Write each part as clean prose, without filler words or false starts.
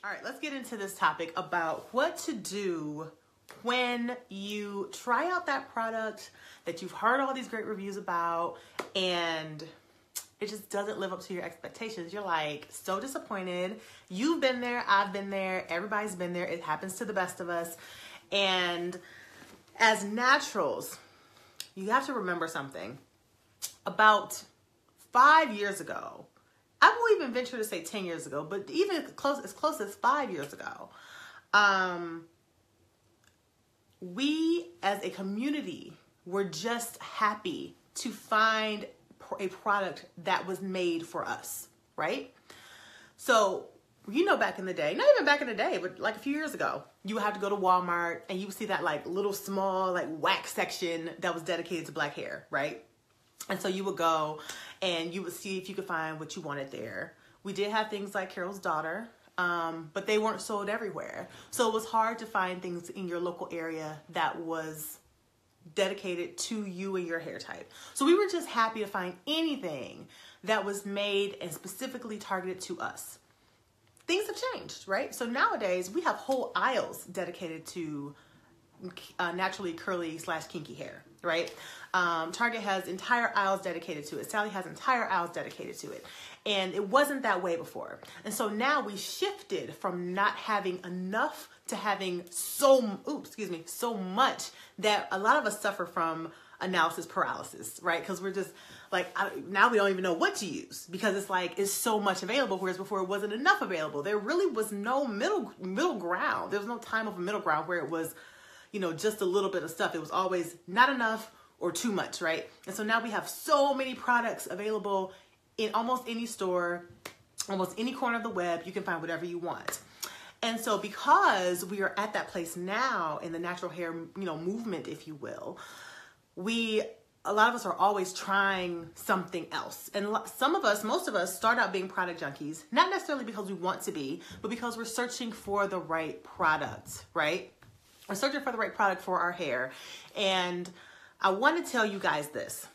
All right, let's get into this topic about what to do when you try out that product that you've heard all these great reviews about and it just doesn't live up to your expectations. You're like so disappointed. You've been there, I've been there, everybody's been there. It happens to the best of us. And as naturals, you have to remember something. About 5 years ago, I will even venture to say 10 years ago, but even as close as 5 years ago, we as a community were just happy to find a product that was made for us, right? So, you know, back in the day, not even back in the day, but like a few years ago, you would have to go to Walmart and you would see that like little small like wax section that was dedicated to black hair, right? And so you would go and you would see if you could find what you wanted there. We did have things like Carol's Daughter, but they weren't sold everywhere. So it was hard to find things in your local area that was dedicated to you and your hair type. So we were just happy to find anything that was made and specifically targeted to us. Things have changed, right? So nowadays we have whole aisles dedicated to naturally curly / kinky hair, right? Target has entire aisles dedicated to it. Sally has entire aisles dedicated to it. And it wasn't that way before. And so now we shifted from not having enough to having so much that a lot of us suffer from analysis paralysis, right? Because we're just like, now we don't even know what to use because it's like, it's so much available, whereas before it wasn't enough available. There really was no middle ground. There was no time of a middle ground where it was, you know, just a little bit of stuff. It was always not enough or too much, right? And so now we have so many products available in almost any store, almost any corner of the web. You can find whatever you want. And so because we are at that place now in the natural hair, you know, movement, if you will, a lot of us are always trying something else. And some of us, most of us start out being product junkies, not necessarily because we want to be, but because we're searching for the right product, right? We're searching for the right product for our hair. And I want to tell you guys this.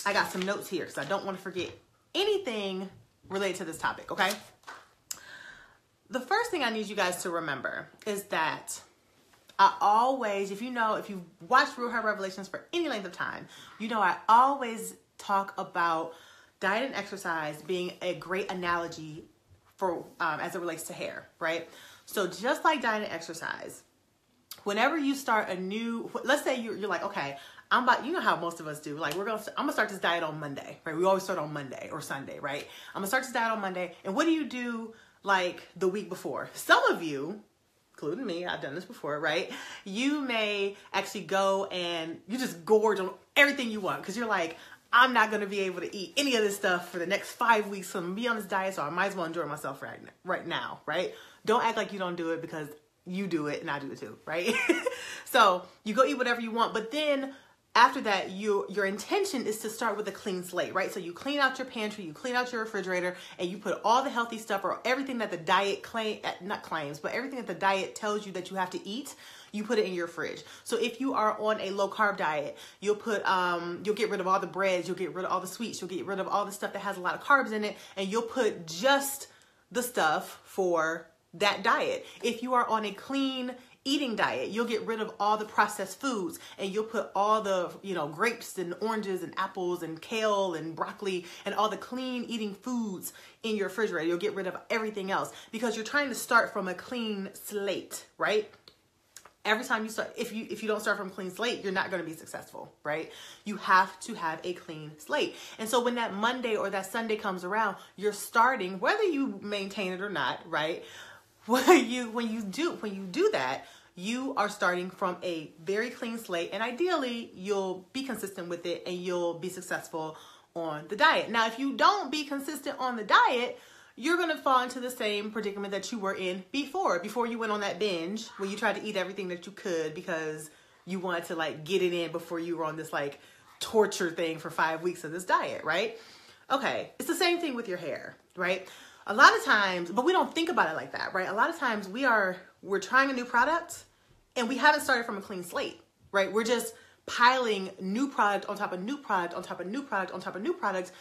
I got some notes here because I don't want to forget anything related to this topic, okay? The first thing I need you guys to remember is that I always, if you've watched Real Hair Revelations for any length of time, you know I always talk about diet and exercise being a great analogy for as it relates to hair, right? So just like diet and exercise, whenever you start a new, let's say you're like, okay, you know how most of us do, like I'm gonna start this diet on Monday, right? We always start on Monday or Sunday, right? I'm gonna start this diet on Monday, and what do you do like the week before? Some of you, including me, I've done this before, right? You may actually go and you just gorge on everything you want because you're like, I'm not gonna be able to eat any of this stuff for the next 5 weeks, so I'm gonna be on this diet, so I might as well enjoy myself right now, right? Don't act like you don't do it because you do it and I do it too, right? So you go eat whatever you want, but then after that, your intention is to start with a clean slate, right? So you clean out your pantry, you clean out your refrigerator, and you put all the healthy stuff or everything that the diet everything that the diet tells you that you have to eat, you put it in your fridge. So if you are on a low carb diet, you'll get rid of all the breads, you'll get rid of all the sweets, you'll get rid of all the stuff that has a lot of carbs in it, and you'll put just the stuff for that diet. If you are on a clean eating diet, you'll get rid of all the processed foods and you'll put all the, grapes and oranges and apples and kale and broccoli and all the clean eating foods in your refrigerator. You'll get rid of everything else because you're trying to start from a clean slate, right? Every time you start, if you don't start from a clean slate, you're not going to be successful, right? You have to have a clean slate. And so when that Monday or that Sunday comes around, you're starting, whether you maintain it or not, right? When you do that, you are starting from a very clean slate, and ideally you'll be consistent with it and you'll be successful on the diet. Now, if you don't be consistent on the diet, you're going to fall into the same predicament that you were in before you went on that binge when you tried to eat everything that you could because you wanted to like get it in before you were on this like torture thing for 5 weeks of this diet, right? Okay. It's the same thing with your hair, right? A lot of times, but we don't think about it like that, right? A lot of times we're trying a new product and we haven't started from a clean slate, right? We're just piling new product on top of new product on top of new product on top of new product.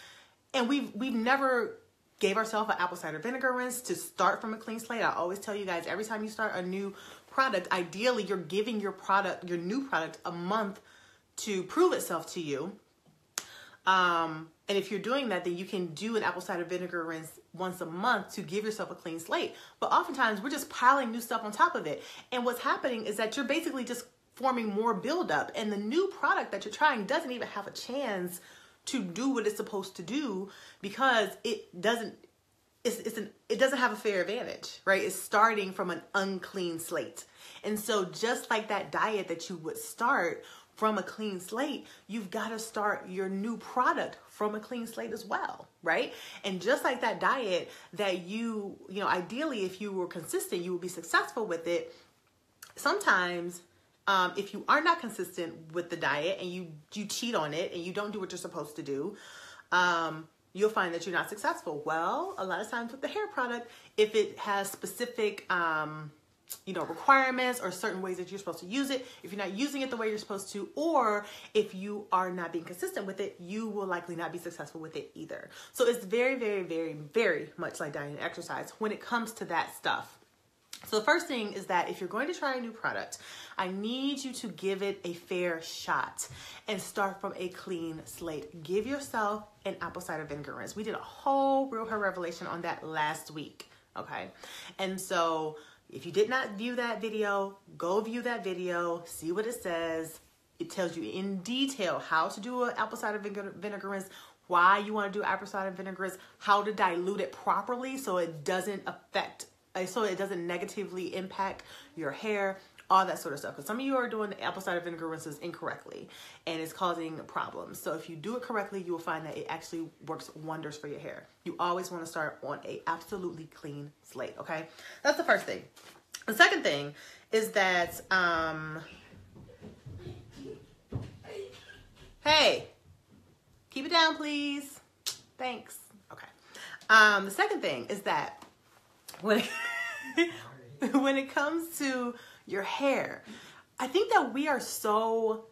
And we've never gave ourselves an apple cider vinegar rinse to start from a clean slate. I always tell you guys, every time you start a new product, ideally you're giving your new product a month to prove itself to you. And if you're doing that, then you can do an apple cider vinegar rinse once a month to give yourself a clean slate. But oftentimes we're just piling new stuff on top of it. And what's happening is that you're basically just forming more buildup, and the new product that you're trying doesn't even have a chance to do what it's supposed to do, because it doesn't have a fair advantage, right? It's starting from an unclean slate. And so just like that diet that you would start from a clean slate, you've got to start your new product from a clean slate as well, right? And just like that diet that you know, ideally, if you were consistent, you would be successful with it. Sometimes, if you are not consistent with the diet and you cheat on it and you don't do what you're supposed to do, you'll find that you're not successful. Well, a lot of times with the hair product, if it has specific requirements or certain ways that you're supposed to use it, if you're not using it the way you're supposed to, or if you are not being consistent with it, you will likely not be successful with it either. So it's very, very, very, very much like diet and exercise when it comes to that stuff. So the first thing is that if you're going to try a new product, I need you to give it a fair shot and start from a clean slate. Give yourself an apple cider vinegar rinse. We did a whole Real Hair Revelation on that last week, okay? And so if you did not view that video, go view that video, see what it says. It tells you in detail how to do an apple cider vinegar rinse, why you want to do apple cider vinegar rinse, how to dilute it properly so it doesn't negatively impact your hair, all that sort of stuff. Because some of you are doing the apple cider vinegar rinses incorrectly and it's causing problems. So if you do it correctly, you will find that it actually works wonders for your hair. You always want to start on a absolutely clean slate, okay? That's the first thing. The second thing is that, hey, keep it down, please. Thanks. Okay. The second thing is that when it comes to your hair, I think that we're so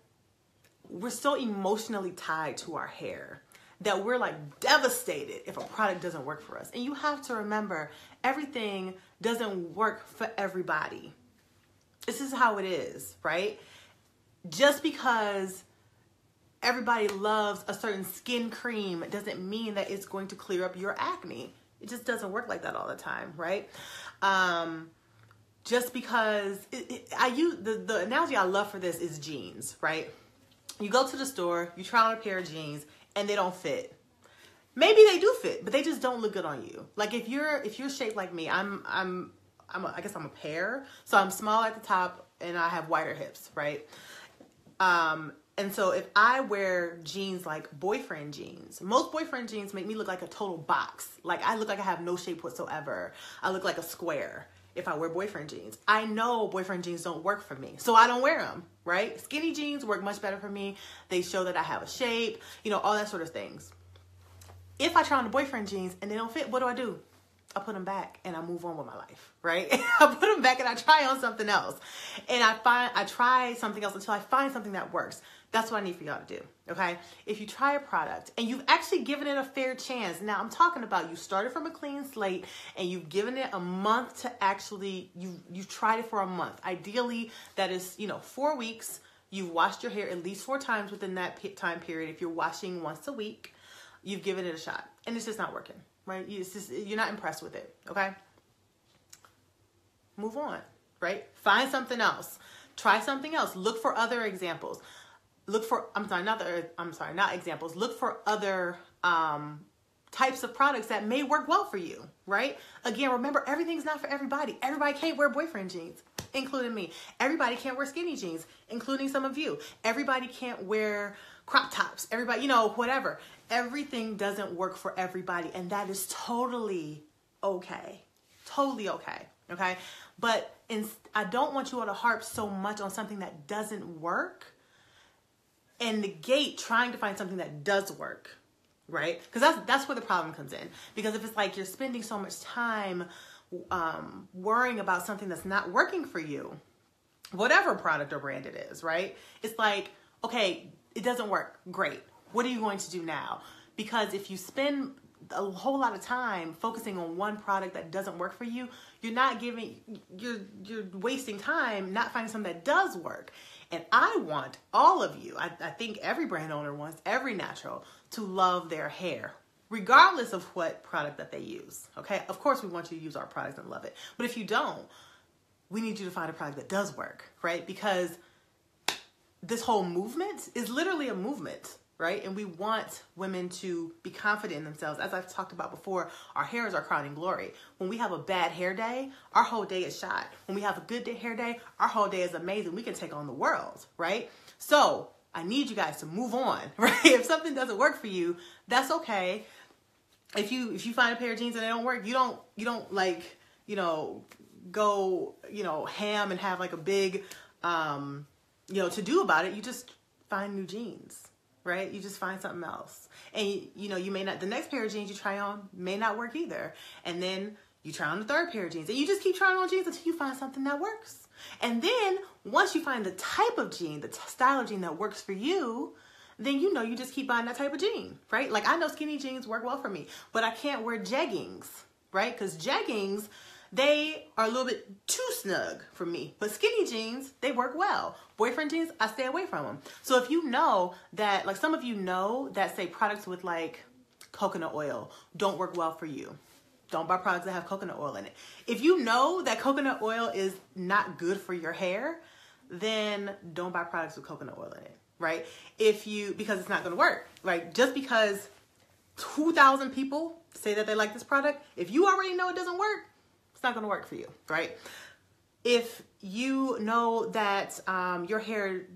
emotionally tied to our hair that we're like devastated if a product doesn't work for us. And you have to remember, everything doesn't work for everybody. This is how it is, right? Just because everybody loves a certain skin cream doesn't mean that it's going to clear up your acne. It just doesn't work like that all the time, right? Just because I use the analogy I love for this is jeans, right? You go to the store, you try on a pair of jeans, and they don't fit. Maybe they do fit, but they just don't look good on you. Like if you're shaped like me, I guess I'm a pear, so I'm small at the top and I have wider hips, right? And so if I wear jeans like boyfriend jeans, most boyfriend jeans make me look like a total box. Like I look like I have no shape whatsoever. I look like a square if I wear boyfriend jeans. I know boyfriend jeans don't work for me, so I don't wear them, right? Skinny jeans work much better for me. They show that I have a shape, all that sort of things. If I try on the boyfriend jeans and they don't fit, what do? I put them back and I move on with my life, right? I put them back and I try on something else. And I try something else until I find something that works. That's what I need for y'all to do, okay? If you try a product and you've actually given it a fair chance, now I'm talking about you started from a clean slate and you've given it a month to actually, you've tried it for a month. Ideally, that is, 4 weeks. You've washed your hair at least 4 times within that time period. If you're washing once a week, you've given it a shot and it's just not working, right? You're not impressed with it, okay? Move on, right? Find something else. Try something else. Look for other examples. Look for other types of products that may work well for you, right? Again, remember, everything's not for everybody. Everybody can't wear boyfriend jeans, including me. Everybody can't wear skinny jeans, including some of you. Everybody can't wear crop tops. Everybody, whatever. Everything doesn't work for everybody, and that is totally okay. Totally okay, okay? But I don't want you all to harp so much on something that doesn't work and negate trying to find something that does work, right? Because that's where the problem comes in. Because if it's like you're spending so much time worrying about something that's not working for you, whatever product or brand it is, right? It's like, okay, it doesn't work. Great. What are you going to do now? Because if you spend a whole lot of time focusing on one product that doesn't work for you, you're wasting time not finding something that does work. And I want all of you, I think every brand owner wants every natural to love their hair, regardless of what product that they use. Okay, of course we want you to use our products and love it. But if you don't, we need you to find a product that does work, right? Because this whole movement is literally a movement, right? And we want women to be confident in themselves. As I've talked about before, our hair is our crowning glory. When we have a bad hair day, our whole day is shot. When we have a good hair day, our whole day is amazing. We can take on the world, right? So I need you guys to move on, right? If something doesn't work for you, that's okay. If you find a pair of jeans and they don't work, you don't like, go, ham and have like a big, to do about it. You just find new jeans, right? You just find something else. And you may not, the next pair of jeans you try on may not work either. And then you try on the third pair of jeans and you just keep trying on jeans until you find something that works. And then once you find the type of jean, the style of jean that works for you, then you just keep buying that type of jean, right? Like I know skinny jeans work well for me, but I can't wear jeggings, right? Because jeggings, they are a little bit too snug for me. But skinny jeans, they work well. Boyfriend jeans, I stay away from them. So if you know that, like some of you know that say products with like coconut oil don't work well for you, don't buy products that have coconut oil in it. If you know that coconut oil is not good for your hair, then don't buy products with coconut oil in it, right? Because it's not going to work, right? Just because 2,000 people say that they like this product, if you already know it doesn't work, it's not going to work for you, right? If you know that your hair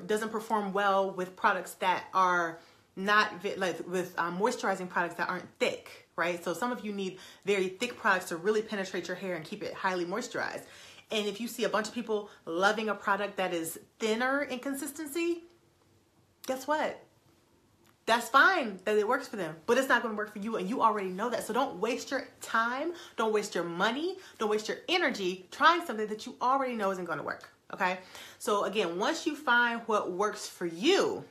doesn't perform well with products that are not with moisturizing products that aren't thick, right? So some of you need very thick products to really penetrate your hair and keep it highly moisturized. And if you see a bunch of people loving a product that is thinner in consistency, guess what? That's fine that it works for them, but it's not going to work for you, and you already know that. So don't waste your time, don't waste your money, don't waste your energy trying something that you already know isn't going to work, okay? So again, once you find what works for you,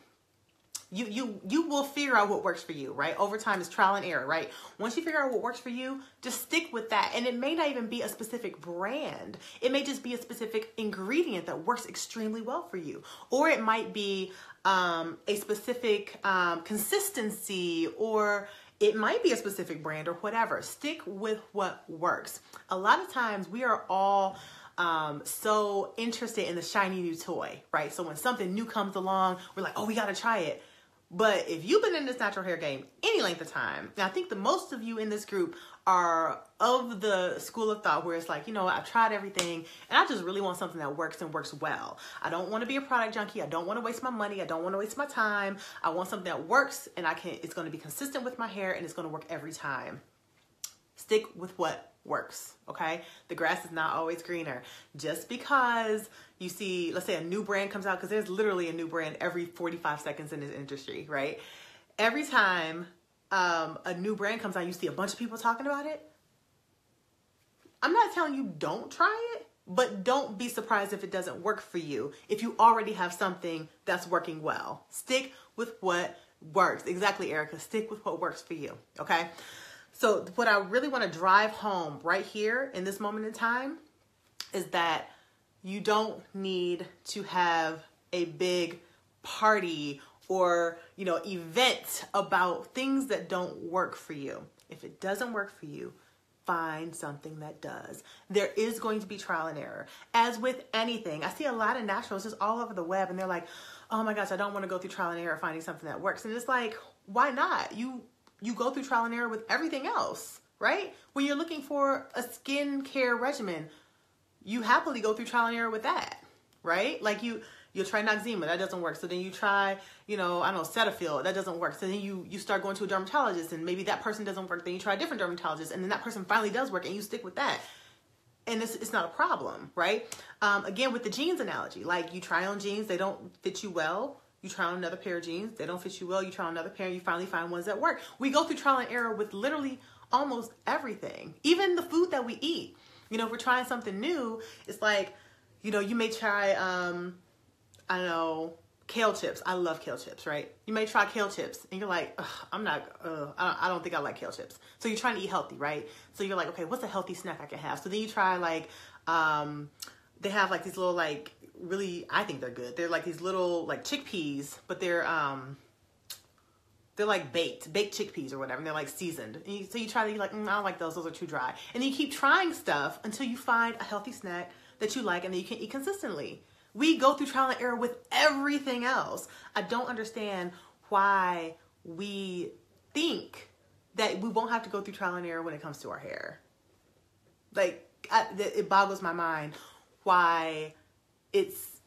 you will figure out what works for you, right? Over time, it's trial and error, right? Once you figure out what works for you, just stick with that. And it may not even be a specific brand. It may just be a specific ingredient that works extremely well for you. Or it might be a specific consistency, or it might be a specific brand or whatever. Stick with what works. A lot of times we are all so interested in the shiny new toy, right? So when something new comes along, we're like, oh, we got to try it. But if you've been in this natural hair game any length of time, and I think the most of you in this group are of the school of thought where it's like, I've tried everything and I just really want something that works and works well. I don't want to be a product junkie. I don't want to waste my money. I don't want to waste my time. I want something that works and it's going to be consistent with my hair and it's going to work every time. Stick with what works, okay? The grass is not always greener. Just because you see, let's say a new brand comes out, because there's literally a new brand every 45 seconds in this industry, right? Every time a new brand comes out, you see a bunch of people talking about it. I'm not telling you don't try it, but don't be surprised if it doesn't work for you if you already have something that's working well. Stick with what works. Exactly, Erica. Stick with what works for you, okay? So what I really want to drive home right here in this moment in time is that you don't need to have a big party or, event about things that don't work for you. If it doesn't work for you, find something that does. There is going to be trial and error. As with anything, I see a lot of naturals just all over the web and they're like, oh my gosh, I don't want to go through trial and error finding something that works. And it's like, why not? You go through trial and error with everything else, right? When you're looking for a skincare regimen, you happily go through trial and error with that, right? Like you'll try Noxzema, that doesn't work. So then you try, Cetaphil, that doesn't work. So then you start going to a dermatologist and maybe that person doesn't work. Then you try a different dermatologist and then that person finally does work and you stick with that. And it's not a problem, right? Again, with the jeans analogy, like you try on jeans, they don't fit you well. You try on another pair of jeans, they don't fit you well. You try on another pair and you finally find ones that work. We go through trial and error with literally almost everything. Even the food that we eat. If we're trying something new, it's like, you may try, kale chips. I love kale chips, right? You may try kale chips and you're like, ugh, I don't think I like kale chips. So you're trying to eat healthy, right? So you're like, okay, what's a healthy snack I can have? So then you try like, they have like these little like really, I think they're good. They're like these little like chickpeas, but they're like baked chickpeas or whatever. And they're like seasoned. And so you try to eat like, I don't like those. Those are too dry. And then you keep trying stuff until you find a healthy snack that you like and that you can eat consistently. We go through trial and error with everything else. I don't understand why we think that we won't have to go through trial and error when it comes to our hair. Like, it boggles my mind why it's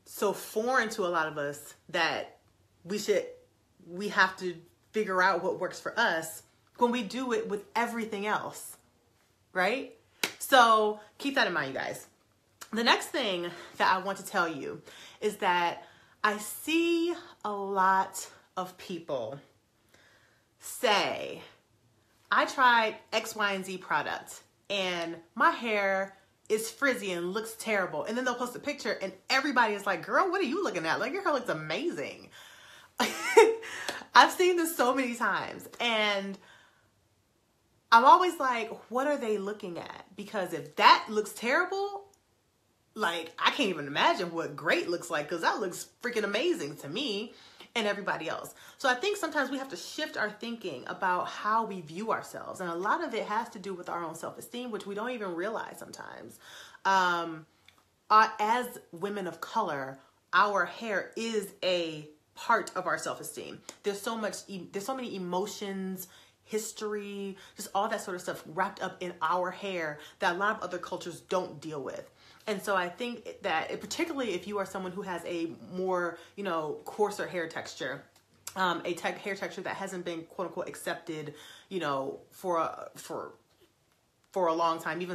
so foreign to a lot of us that we have to figure out what works for us when we do it with everything else, right? So keep that in mind, you guys. The next thing that I want to tell you is that I see a lot of people say, I tried X, Y, and Z product and my hair is frizzy and looks terrible. And then they'll post a picture and everybody is like, girl, what are you looking at? Like, your hair looks amazing. I've seen this so many times and I'm always like, what are they looking at? Because if that looks terrible, like, I can't even imagine what great looks like, because that looks freaking amazing to me and everybody else. So I think sometimes we have to shift our thinking about how we view ourselves. And a lot of it has to do with our own self-esteem, which we don't even realize sometimes. As women of color, our hair is a part of our self-esteem. There's so many emotions, history, just all that sort of stuff wrapped up in our hair that a lot of other cultures don't deal with. And so I think that particularly if you are someone who has a more, coarser hair texture, hair texture that hasn't been quote unquote accepted, for a long time,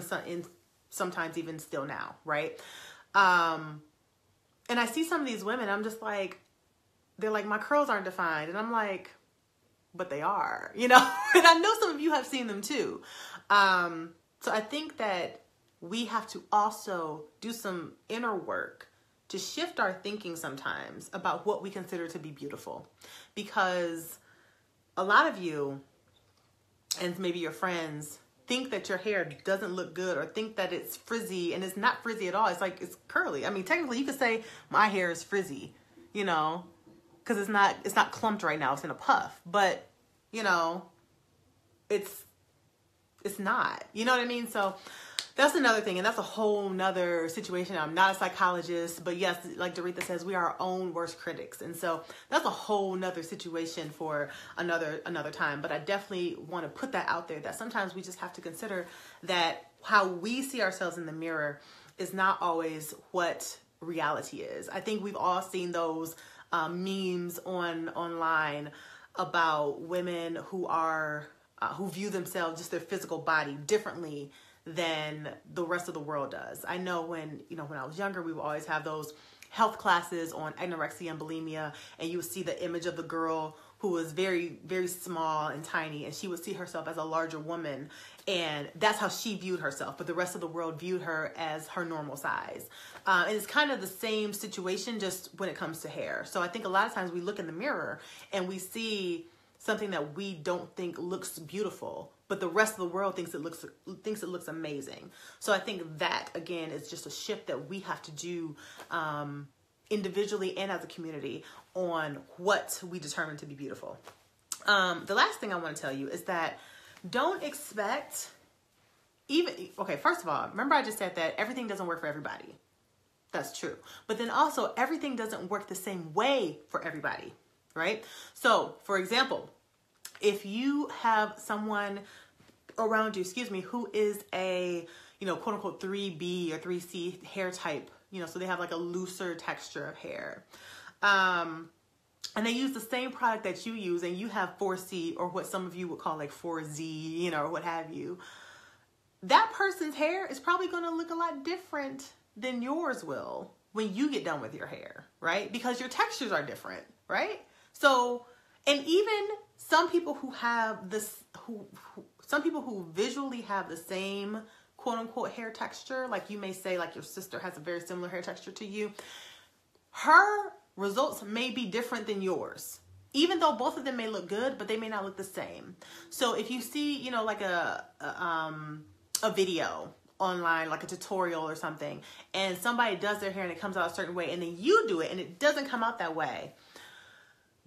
sometimes even still now. Right. And I see some of these women, I'm just like, they're like, my curls aren't defined. And I'm like, but they are, and I know some of you have seen them too. So I think that we have to also do some inner work to shift our thinking sometimes about what we consider to be beautiful. Because a lot of you, and maybe your friends, think that your hair doesn't look good or think that it's frizzy, and it's not frizzy at all. It's like, it's curly. I mean, technically you could say my hair is frizzy, because it's not clumped right now. It's in a puff, but it's not, you know what I mean? So that's another thing. And that's a whole nother situation. I'm not a psychologist, but yes, like Doretha says, we are our own worst critics. And so that's a whole nother situation for another time. But I definitely want to put that out there, that sometimes we just have to consider that how we see ourselves in the mirror is not always what reality is. I think we've all seen those memes online about women who view themselves, just their physical body, differently than the rest of the world does. I know when I was younger, we would always have those health classes on anorexia and bulimia, and you would see the image of the girl who was very, very small and tiny, and she would see herself as a larger woman, and that's how she viewed herself, but the rest of the world viewed her as her normal size. And it's kind of the same situation just when it comes to hair. So I think a lot of times we look in the mirror and we see something that we don't think looks beautiful, but the rest of the world thinks it looks amazing. So I think that, again, is just a shift that we have to do individually and as a community on what we determine to be beautiful. The last thing I want to tell you is that don't expect first of all, remember I just said that everything doesn't work for everybody. That's true. But then also everything doesn't work the same way for everybody, right? So for example, if you have someone around you, who is a, quote unquote 3B or 3C hair type, so they have like a looser texture of hair. And they use the same product that you use, and you have 4C, or what some of you would call like 4Z, or what have you. That person's hair is probably going to look a lot different than yours will when you get done with your hair, right? Because your textures are different, right? So, and even some people who have this, some people who visually have the same quote unquote hair texture, like you may say like your sister has a very similar hair texture to you, her results may be different than yours. Even though both of them may look good, but they may not look the same. So if you see, you know, like a video online, like a tutorial or something, and somebody does their hair and it comes out a certain way, and then you do it and it doesn't come out that way,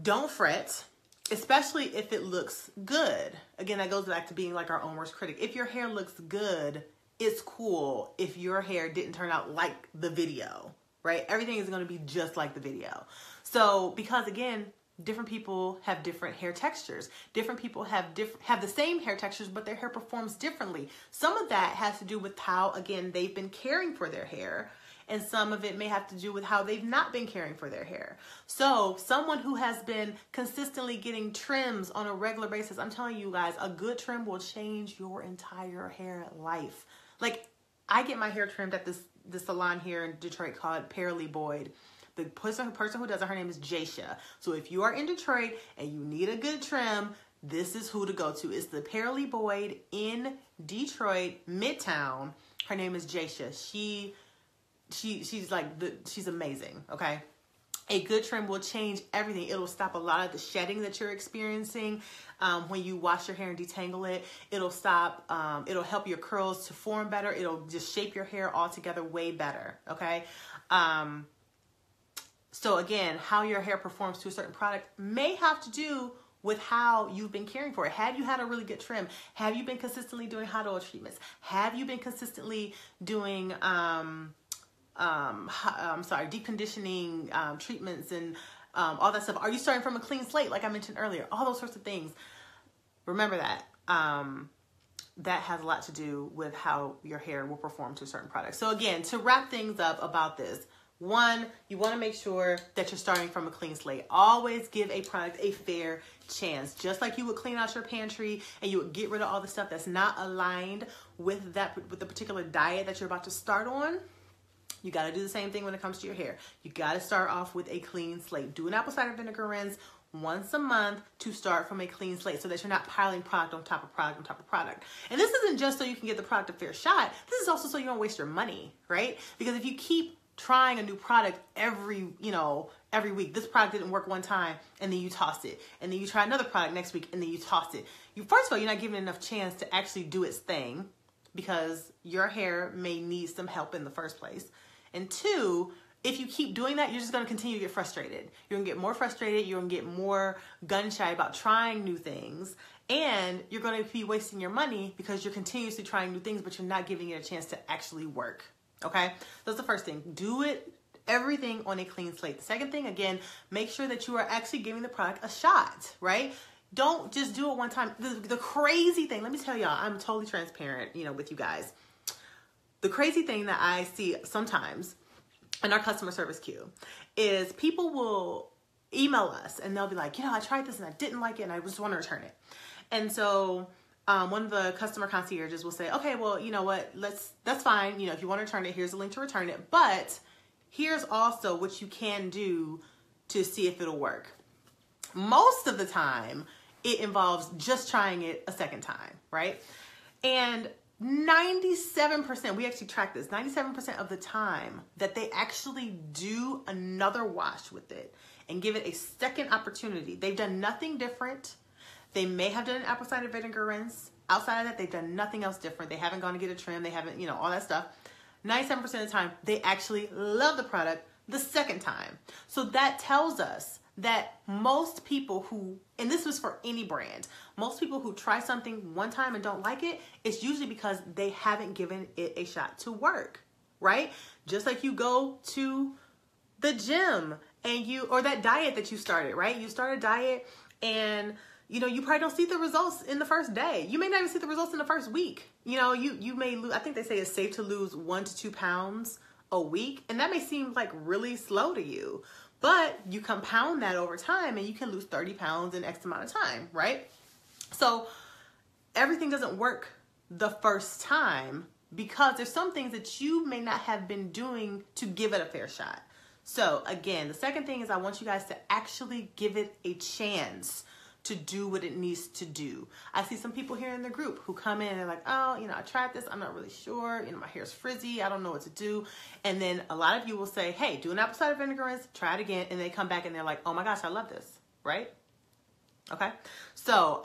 don't fret, especially if it looks good. Again, that goes back to being like our own worst critic. If your hair looks good, it's cool if your hair didn't turn out like the video, right? Everything is going to be just like the video. So, because again, different people have different hair textures. Different people have the same hair textures, but their hair performs differently. Some of that has to do with how, again, they've been caring for their hair, and some of it may have to do with how they've not been caring for their hair. So someone who has been consistently getting trims on a regular basis, I'm telling you guys, a good trim will change your entire hair life. Like, I get my hair trimmed at this salon here in Detroit called Paralee Boyd. The person who does it, her name is Jasha. So if you are in Detroit and you need a good trim, this is who to go to. It's the Paralee Boyd in Detroit, Midtown. Her name is Jasha. She's amazing, okay? A good trim will change everything. It'll stop a lot of the shedding that you're experiencing when you wash your hair and detangle it. It'll stop, it'll help your curls to form better. It'll just shape your hair altogether way better, okay? So again, how your hair performs to a certain product may have to do with how you've been caring for it. Have you had a really good trim? Have you been consistently doing hot oil treatments? Have you been consistently doing deep conditioning treatments and all that stuff? Are you starting from a clean slate, like I mentioned earlier? All those sorts of things. Remember that. That has a lot to do with how your hair will perform to a certain product. So again, to wrap things up about this, one, you want to make sure that you're starting from a clean slate. Always give a product a fair chance. Just like you would clean out your pantry and you would get rid of all the stuff that's not aligned with the particular diet that you're about to start on. You got to do the same thing when it comes to your hair. You got to start off with a clean slate. Do an apple cider vinegar rinse once a month to start from a clean slate so that you're not piling product on top of product on top of product. And this isn't just so you can get the product a fair shot. This is also so you don't waste your money, right? Because if you keep trying a new product every week, this product didn't work one time and then you toss it, and then you try another product next week and then you toss it. First of all, you're not giving it enough chance to actually do its thing, because your hair may need some help in the first place. And two, if you keep doing that, you're just going to continue to get frustrated. You're going to get more frustrated. You're going to get more gun shy about trying new things. And you're going to be wasting your money because you're continuously trying new things, but you're not giving it a chance to actually work. Okay? That's the first thing. Do everything on a clean slate. The second thing, again, make sure that you are actually giving the product a shot, right? Don't just do it one time. The crazy thing, let me tell y'all, I'm totally transparent, with you guys. The crazy thing that I see sometimes in our customer service queue is people will email us and they'll be like, I tried this and I didn't like it and I just want to return it. And so one of the customer concierges will say, okay, well, you know what, that's fine. If you want to return it, here's a link to return it. But here's also what you can do to see if it'll work. Most of the time, it involves just trying it a second time, right? And 97%, we actually track this, 97% of the time that they actually do another wash with it and give it a second opportunity. They've done nothing different. They may have done an apple cider vinegar rinse. Outside of that, they've done nothing else different. They haven't gone to get a trim. They haven't, all that stuff. 97% of the time, they actually love the product the second time. So that tells us that most people who, and this was for any brand, most people who try something one time and don't like it, it's usually because they haven't given it a shot to work, right? Just like you go to the gym and or that diet that you started, right? You start a diet and you probably don't see the results in the first day. You may not even see the results in the first week. You may lose, I think they say it's safe to lose 1 to 2 pounds a week. And that may seem like really slow to you, but you compound that over time and you can lose 30 pounds in X amount of time, right? So everything doesn't work the first time because there's some things that you may not have been doing to give it a fair shot. So again, the second thing is I want you guys to actually give it a chance. to do what it needs to do. I see some people here in the group who come in and they're like, oh, I tried this. I'm not really sure. My hair's frizzy. I don't know what to do. And then a lot of you will say, hey, do an apple cider vinegar rinse, try it again. And they come back and they're like, oh my gosh, I love this. Right? Okay. So,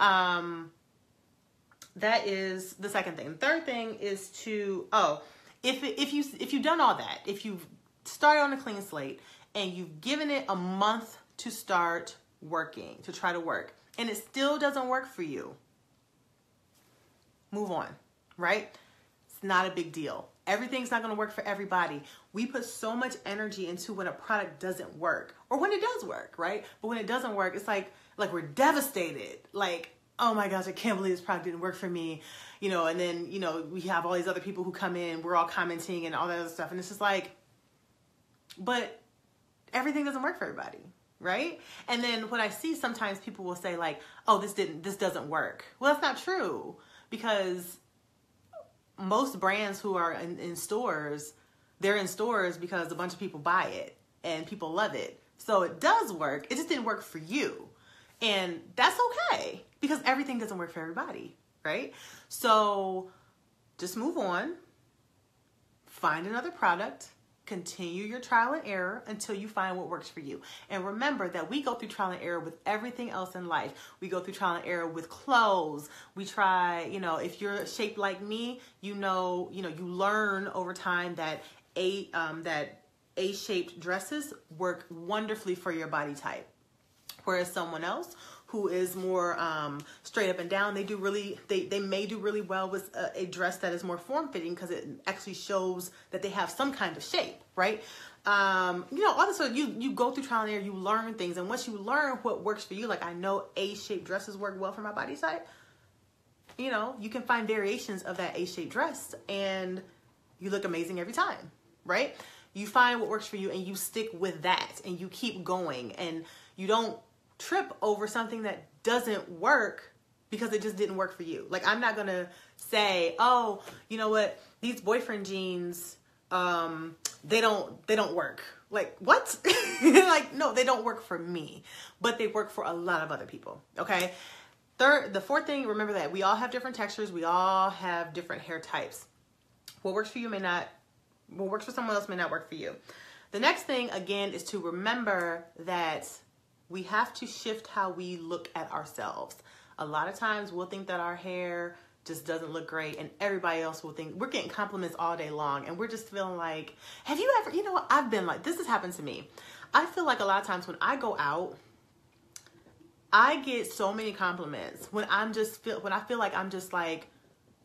that is the second thing. The third thing is to, if you've done all that, if you've started on a clean slate and you've given it a month to start working, to try to work, and it still doesn't work for you, move on, right? It's not a big deal. Everything's not going to work for everybody. We put so much energy into when a product doesn't work, or when it does work, right? But when it doesn't work, it's like we're devastated. Like, oh my gosh, I can't believe this product didn't work for me. And then, we have all these other people who come in, we're all commenting and all that other stuff. And it's just like, but everything doesn't work for everybody, right? And then what I see sometimes people will say like, oh, this doesn't work. Well, that's not true, because most brands who are in stores, they're in stores because a bunch of people buy it and people love it. So it does work. It just didn't work for you. And that's okay, because everything doesn't work for everybody, right? So just move on, find another product, continue your trial and error until you find what works for you. And remember that we go through trial and error with everything else in life. We go through trial and error with clothes. We try, if you're shaped like me, you learn over time that A-shaped dresses work wonderfully for your body type. Whereas someone else who is more straight up and down, they may do really well with a dress that is more form-fitting, because it actually shows that they have some kind of shape, right? All of a sudden you go through trial and error, you learn things, and once you learn what works for you, like I know A-shaped dresses work well for my body type, you can find variations of that A-shaped dress and you look amazing every time, right? You find what works for you and you stick with that and you keep going, and you don't trip over something that doesn't work because it just didn't work for you. Like, I'm not gonna say, oh, you know what, these boyfriend jeans, they don't work. Like, what? Like, no, they don't work for me, but they work for a lot of other people. Okay. The fourth thing, remember that we all have different textures. We all have different hair types. What works for you what works for someone else may not work for you. The next thing, again, is to remember that we have to shift how we look at ourselves. A lot of times we'll think that our hair just doesn't look great, and everybody else will think, we're getting compliments all day long, and we're just feeling like, have you ever, what, I've been like, this has happened to me. I feel like a lot of times when I go out, I get so many compliments when I feel like I'm just like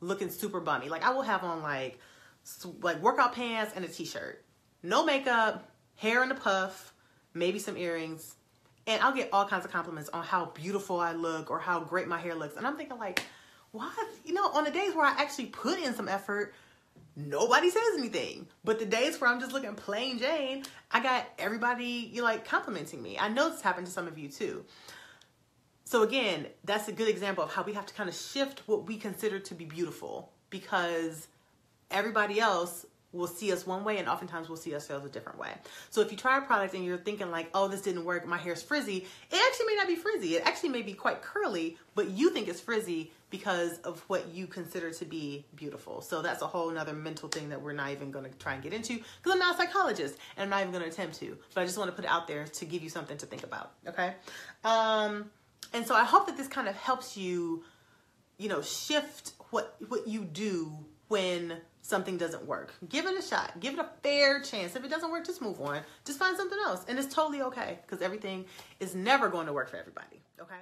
looking super bummy. Like, I will have on like workout pants and a t-shirt, no makeup, hair in a puff, maybe some earrings, and I'll get all kinds of compliments on how beautiful I look or how great my hair looks. And I'm thinking like, what? On the days where I actually put in some effort, nobody says anything. But the days where I'm just looking plain Jane, I got everybody complimenting me. I know this happened to some of you too. So again, that's a good example of how we have to kind of shift what we consider to be beautiful, because everybody else will see us one way, and oftentimes we'll see ourselves a different way. So if you try a product and you're thinking like, oh, this didn't work, my hair's frizzy, it actually may not be frizzy. It actually may be quite curly, but you think it's frizzy because of what you consider to be beautiful. So that's a whole nother mental thing that we're not even going to try and get into, because I'm not a psychologist and I'm not even going to attempt to, but I just want to put it out there to give you something to think about. Okay. And so I hope that this kind of helps you, shift what you do when something doesn't work. Give it a shot. Give it a fair chance. If it doesn't work, just move on. Just find something else. And it's totally okay, because everything is never going to work for everybody. Okay.